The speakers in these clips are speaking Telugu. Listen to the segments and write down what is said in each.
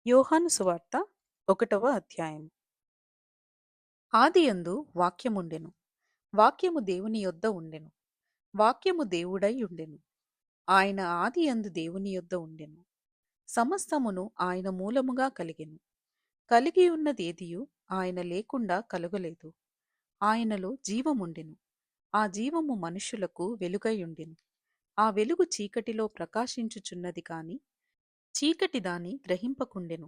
యోహాను సువార్త 1వ అధ్యాయము. ఆదియందు వాక్యముండెను. వాక్యము దేవుని యొద్ద ఉండెను. వాక్యము దేవుడై ఉండెను. ఆయన ఆదియందు దేవుని యొద్ద ఉండెను. సమస్తమును ఆయన మూలముగా కలిగెను. కలిగి ఉన్నదేదియు ఆయన లేకుండా కలుగలేదు. ఆయనలో జీవముండెను. ఆ జీవము మనుష్యులకు వెలుగై ఉండెను. ఆ వెలుగు చీకటిలో ప్రకాశించుచున్నది కాని చీకటి దాని గ్రహింపకుండెను.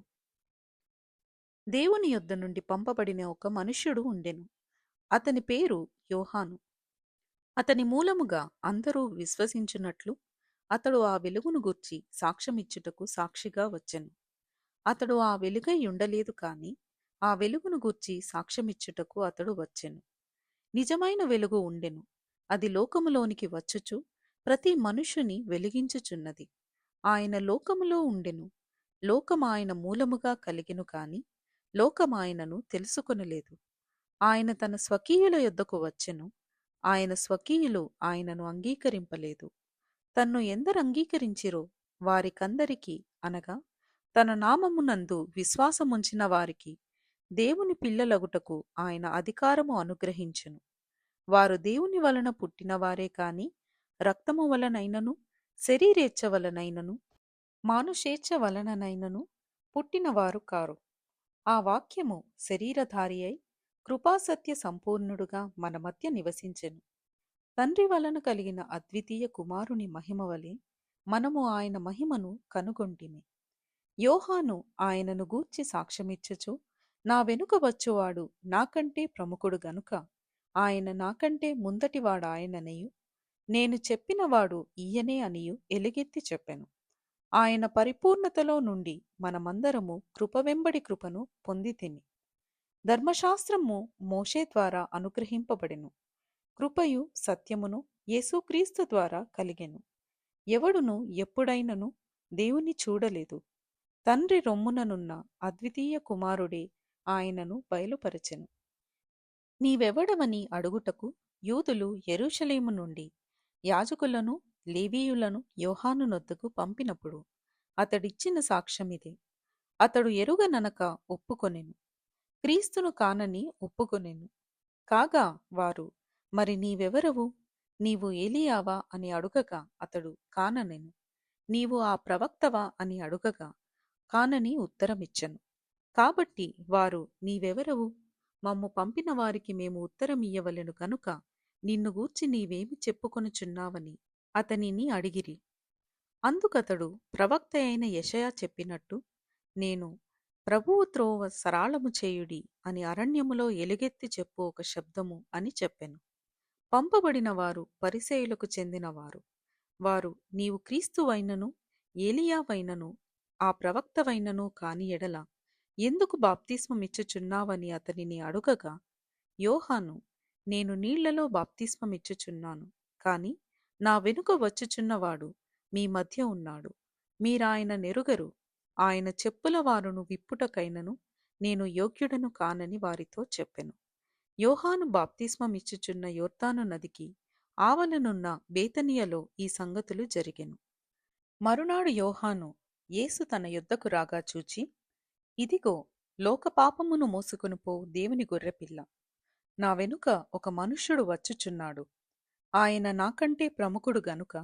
దేవుని యొద్ద నుండి పంపబడిన ఒక మనుష్యుడు ఉండెను. అతని పేరు యోహాను. అతని మూలముగా అందరూ విశ్వసించున్నట్లు అతడు ఆ వెలుగును గూర్చి సాక్ష్యమిచ్చుటకు సాక్షిగా వచ్చెను. అతడు ఆ వెలుగై ఉండలేదు కాని ఆ వెలుగును గూర్చి సాక్ష్యమిచ్చుటకు అతడు వచ్చెను. నిజమైన వెలుగు ఉండెను. అది లోకములోనికి వచ్చుచు ప్రతి మనుష్యుని వెలిగించుచున్నది. ఆయన లోకములో ఉండెను. లోకమాయన మూలముగా కలిగెను కాని లోకమాయనను తెలుసుకొనలేదు. ఆయన తన స్వకీయుల యొద్దకు వచ్చెను. ఆయన స్వకీయులు ఆయనను అంగీకరింపలేదు. తన్ను ఎందరు అంగీకరించిరో వారికందరికీ అనగా తన నామమునందు విశ్వాసముంచిన వారికి దేవుని పిల్లలగుటకు ఆయన అధికారము అనుగ్రహించెను. వారు దేవుని వలన పుట్టినవారే కాని రక్తము వలనైనను శరీరేచ్ఛ వలనైనను మానుషేచ్ఛ వలననైనను పుట్టినవారు కారు. ఆ వాక్యము శరీరధారి అయి కృపాసత్య సంపూర్ణుడుగా మన మధ్య నివసించెను. తండ్రి వలన కలిగిన అద్వితీయ కుమారుని మహిమ వలె మనము ఆయన మహిమను కనుగొంటిమి. యోహాను ఆయనను గూర్చి సాక్ష్యమిచ్చుచు, నా వెనుక వచ్చువాడు నాకంటే ప్రముఖుడు గనుక ఆయన నాకంటే ముందటివాడాయననియు, నేను చెప్పినవాడు ఈయనే అనియు ఎలుగెత్తి చెప్పెను. ఆయన పరిపూర్ణతలో నుండి మనమందరము కృప వెంబడి కృపను పొందితిమి. ధర్మశాస్త్రము మోషే ద్వారా అనుగ్రహింపబడెను. కృపయు సత్యమును యేసుక్రీస్తు ద్వారా కలిగెను. ఎవడును ఎప్పుడైనను దేవుని చూడలేదు. తండ్రి రొమ్ముననున్న అద్వితీయ కుమారుడే ఆయనను బయలుపరచెను. నీవెవడవని అడుగుటకు యూదులు యెరూషలేము నుండి యాజకులను లేవీయులను యోహాను నొద్దకు పంపినప్పుడు అతడిచ్చిన సాక్ష్యమిదే. అతడు ఎరుగననక ఒప్పుకొనెను. క్రీస్తును కానని ఒప్పుకొనెను. కాగా వారు, మరి నీవెవరవు? నీవు ఏలియావా అని అడుగగా అతడు కాననెను. నీవు ఆ ప్రవక్తవా అని అడుగగా కానని ఉత్తరమిచ్చెను. కాబట్టి వారు, నీవెవరవు? మమ్ము పంపిన వారికి మేము ఉత్తరమియ్యవలెను కనుక నిన్ను గూర్చి నీవేమి చెప్పుకొనుచున్నావని అతనిని అడిగిరి. అందుకతడు ప్రవక్త అయిన యెషయా చెప్పినట్టు, నేను ప్రభువు త్రోవ సరాళము చేయుడి అని అరణ్యములో ఎలుగెత్తి చెప్పు ఒక శబ్దము అని చెప్పెను. పంపబడిన వారు పరిసయ్యులకు చెందినవారు. వారు, నీవు క్రీస్తువైనను ఏలియావైనను ఆ ప్రవక్తవైనను కాని ఎడల ఎందుకు బాప్తిస్మమిచ్చుచున్నావని అతనిని అడుగగా, యోహాను, నేను నీళ్లలో బాప్తిస్మమిచ్చుచున్నాను, కాని నా వెనుక వచ్చుచున్నవాడు మీ మధ్య ఉన్నాడు. మీరాయన నెరుగరు. ఆయన చెప్పుల వారును విప్పుటకైనను నేను యోగ్యుడను కానని వారితో చెప్పెను. యోహాను బాప్తిస్మమిచ్చుచున్న యొర్దాను నదికి ఆవలనున్న బేతనియలో ఈ సంగతులు జరిగెను. మరునాడు యోహాను యేసు తన యొద్దకు రాగా చూచి, ఇదిగో, లోకపాపమును మోసుకొని పోవు దేవుని గొర్రెపిల్ల. నా వెనుక ఒక మనుష్యుడు వచ్చుచున్నాడు. ఆయన నాకంటే ప్రముఖుడు గనుక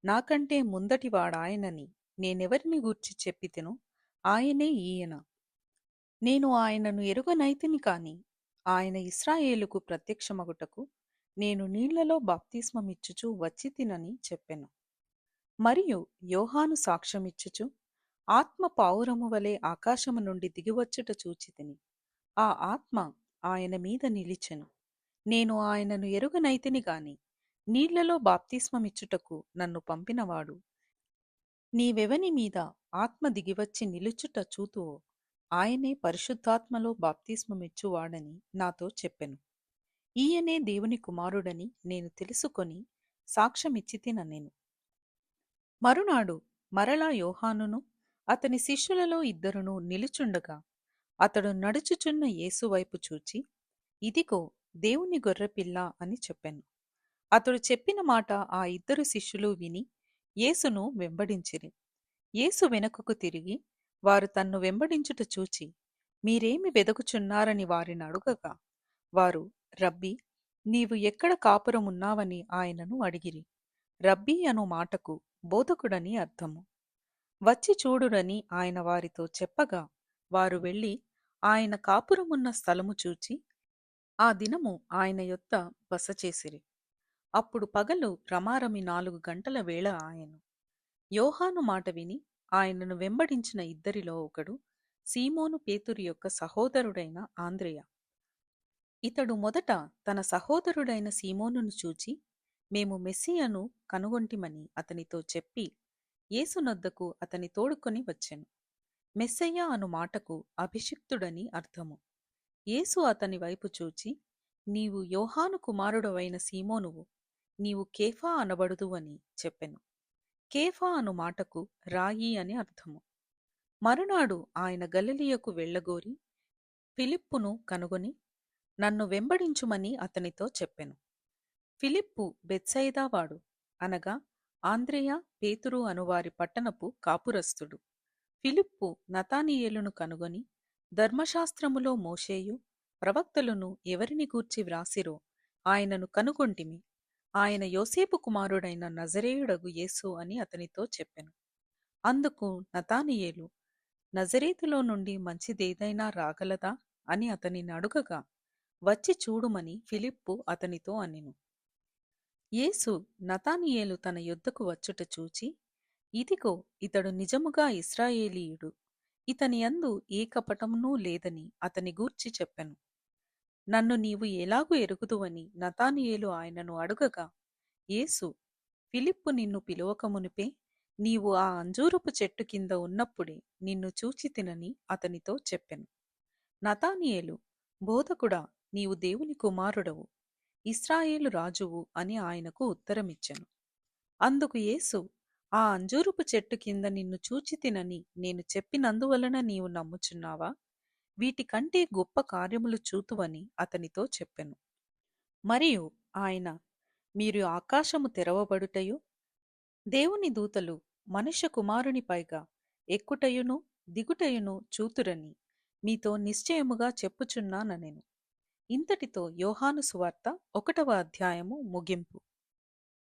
నాకంటే ముందటివాడాయనని నేనెవరిని గూర్చి చెప్పితెనో ఆయనే ఈయన. నేను ఆయనను ఎరుగనైతిని కాని ఆయన ఇశ్రాయేలుకు ప్రత్యక్షమగుటకు నేను నీళ్లలో బాప్తిస్మమిచ్చుచు వచ్చితినని చెప్పెను. మరియు యోహాను సాక్ష్యమిచ్చుచు, ఆత్మ పావురము వలె ఆకాశము నుండి దిగివచ్చుట చూచితిని. ఆ ఆత్మ ఆయన మీద నిలిచెను. నేను ఆయనను ఎరుగనైతిని గాని నీళ్లలో బాప్తిస్మమిచ్చుటకు నన్ను పంపినవాడు నీవెవని మీద ఆత్మ దిగివచ్చి నిలుచుట చూతువో ఆయనే పరిశుద్ధాత్మలో బాప్తిస్మమిచ్చువాడని నాతో చెప్పెను. ఈయనే దేవుని కుమారుడని నేను తెలుసుకొని సాక్ష్యమిచ్చితినెను. మరునాడు మరలా యోహానును అతని శిష్యులలో ఇద్దరును నిలుచుండగా అతడు నడుచుచున్న యేసువైపు చూచి, ఇదిగో దేవుని గొర్రెపిల్ల అని చెప్పెను. అతడు చెప్పిన మాట ఆ ఇద్దరు శిష్యులు విని యేసును వెంబడించిరి. యేసు వెనుకకు తిరిగి వారు తన్ను వెంబడించుట చూచి, మీరేమి వెదకుచున్నారని వారిని అడుగగా, వారు, రబ్బీ, నీవు ఎక్కడ కాపురమున్నావని ఆయనను అడిగిరి. రబ్బీ అను మాటకు బోధకుడని అర్థము. వచ్చి చూడుడని ఆయన వారితో చెప్పగా, వారు వెళ్ళి ఆయన కాపురమున్న స్థలము చూచి, ఆ దినము ఆయన యొద్ద బస చేసిరి. అప్పుడు పగలు రమారమి 4 గంటల వేళ ఆయను. యోహాను మాట విని ఆయనను వెంబడించిన ఇద్దరిలో ఒకడు సీమోను పేతురు యొక్క సహోదరుడైన ఆంద్రెయ. ఇతడు మొదట తన సహోదరుడైన సీమోనును చూచి, మేము మెస్సియను కనుగొంటిమని అతనితో చెప్పి, యేసునొద్దకు అతని తోడుకొని వచ్చెను. మెస్సయ్య అను మాటకు అభిషిక్తుడని అర్థము. యేసు అతని వైపు చూచి, నీవు యోహాను కుమారుడవైన సీమోనువు, నీవు కేఫా అనబడుదువని చెప్పెను. కేఫా అను మాటకు రాయి అని అర్థము. మరునాడు ఆయన గలిలయకు వెళ్ళగోరి ఫిలిప్పును కనుగొని, నన్ను వెంబడించుమని అతనితో చెప్పెను. ఫిలిప్పు బెత్సయిదావాడు, అనగా ఆంద్రెయ, పేతురు అనువారి పట్టణపు కాపురస్థుడు. ఫిలిప్పు నతానియేలును కనుగొని, ధర్మశాస్త్రములో మోషేయు ప్రవక్తలను ఎవరిని గూర్చి వ్రాసిరో ఆయనను కనుగొంటిమి, ఆయన యోసేపు కుమారుడైన నజరేయుడగు యేసు అని అతనితో చెప్పెను. అందుకు నతానియేలు, నజరేతులో నుండి మంచిదేదైనా రాగలదా అని అతనిని అడుగగా, వచ్చి చూడుమని ఫిలిప్పు అతనితో అనెను. యేసు నతానియేలు తన యొద్దకు వచ్చుట చూచి, ఇదిగో ఇతడు నిజముగా ఇశ్రాయేలీయుడు, ఇతని యందు ఏ కపటమునూ లేదని అతని గూర్చి చెప్పెను. నన్ను నీవు ఎలాగు ఎరుగుదువని నతానియేలు ఆయనను అడుగగా, యేసు, ఫిలిప్పు నిన్ను పిలువకమునుపే నీవు ఆ అంజూరపు చెట్టు కింద ఉన్నప్పుడే నిన్ను చూచి తినని అతనితో చెప్పెను. నతానియేలు, బోధకుడా, నీవు దేవుని కుమారుడవు, ఇశ్రాయేలు రాజువు అని ఆయనకు ఉత్తరమిచ్చెను. అందుకు యేసు, ఆ అంజూరపు చెట్టు కింద నిన్ను చూచి తినని నేను చెప్పినందువలన నీవు నమ్ముచున్నావా? వీటికంటే గొప్ప కార్యములు చూతువని అతనితో చెప్పెను. మరియు ఆయన, మీరు ఆకాశము తెరవబడుటయు, దేవుని దూతలు మనుష్య కుమారుని పైగా ఎక్కుటయును దిగుటయును చూతురని మీతో నిశ్చయముగా చెప్పుచున్నానెను. ఇంతటితో యోహాను సువార్త 1వ అధ్యాయము ముగింపు.